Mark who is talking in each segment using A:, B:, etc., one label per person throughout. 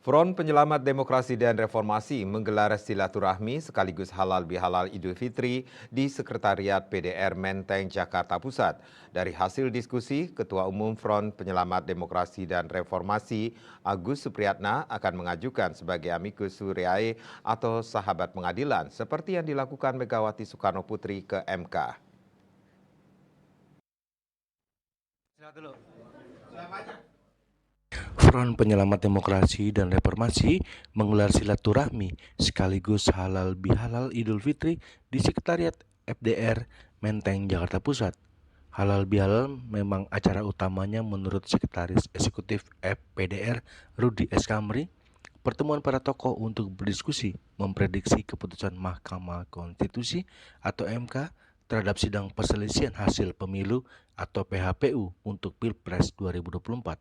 A: Front Penyelamat Demokrasi dan Reformasi menggelar silaturahmi sekaligus halal bihalal Idul Fitri di Sekretariat PDR Menteng, Jakarta Pusat. Dari hasil diskusi, Ketua Umum Front Penyelamat Demokrasi dan Reformasi Agus Supriyatna akan mengajukan sebagai amicus curiae atau sahabat pengadilan seperti yang dilakukan Megawati Soekarno Putri ke MK.
B: Front Penyelamat Demokrasi dan Reformasi menggelar silaturahmi sekaligus halal bihalal Idul Fitri di Sekretariat FDR Menteng, Jakarta Pusat. Halal bihalal memang acara utamanya menurut Sekretaris Eksekutif FPDR Rudi S. Kamri. Pertemuan para tokoh untuk berdiskusi memprediksi keputusan Mahkamah Konstitusi atau MK terhadap sidang perselisihan hasil pemilu atau PHPU untuk Pilpres 2024.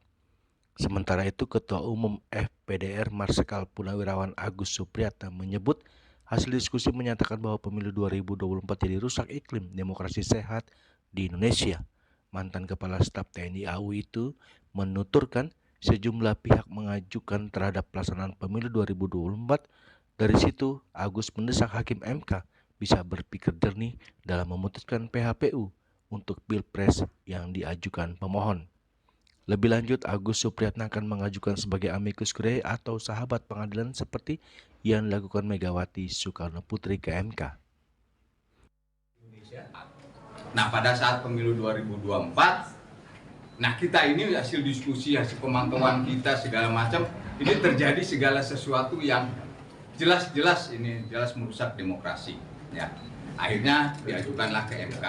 B: Sementara itu, Ketua Umum FPDR Marsikal Purnawirawan Agus Supriyatna menyebut hasil diskusi menyatakan bahwa pemilu 2024 jadi rusak iklim demokrasi sehat di Indonesia. Mantan Kepala Staf TNI AU itu menuturkan sejumlah pihak mengajukan terhadap pelaksanaan pemilu 2024. Dari situ, Agus mendesak Hakim MK bisa berpikir jernih dalam memutuskan PHPU untuk Pilpres yang diajukan pemohon. Lebih lanjut, Agus Supriyatna akan mengajukan sebagai amicus curiae atau sahabat pengadilan seperti yang dilakukan Megawati Soekarno Putri ke MK.
C: Nah, pada saat pemilu 2024, kita ini hasil diskusi, hasil pemantauan kita segala macam, ini terjadi segala sesuatu yang jelas-jelas merusak demokrasi. Ya, akhirnya diajukanlah ke MK.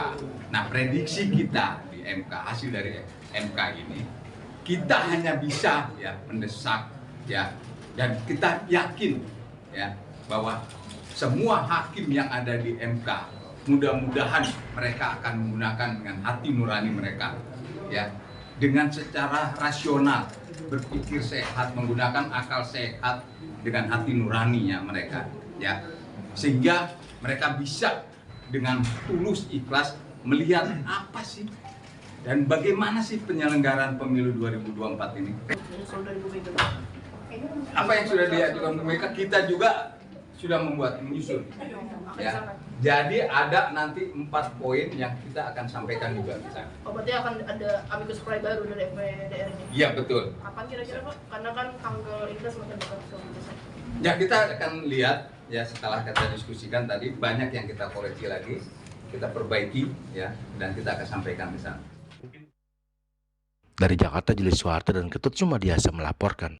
C: Nah, prediksi kita di MK, hasil dari MK ini, kita hanya bisa mendesak dan kita yakin bahwa semua hakim yang ada di MK mudah-mudahan mereka akan menggunakan dengan hati nurani mereka dengan secara rasional, berpikir sehat, menggunakan akal sehat dengan hati nuraninya mereka sehingga mereka bisa dengan tulus ikhlas melihat apa sih dan bagaimana sih penyelenggaraan pemilu 2024 ini. Apa yang sudah diajukan mereka, kita juga sudah menyusun. Jadi ada nanti 4 poin yang kita akan sampaikan juga di sana.
D: Oh, berarti akan ada amicus curiae baru dari FPDR ini?
C: Iya, betul.
D: Kapan kira-kira, Pak? Karena kan tanggal ini semakin dekat keputusan.
C: Kita akan lihat setelah kita diskusikan tadi, banyak yang kita koreksi lagi, kita perbaiki dan kita akan sampaikan di sana.
B: Dari Jakarta, Julius Suharto dan Ketut Sumadiasa melaporkan.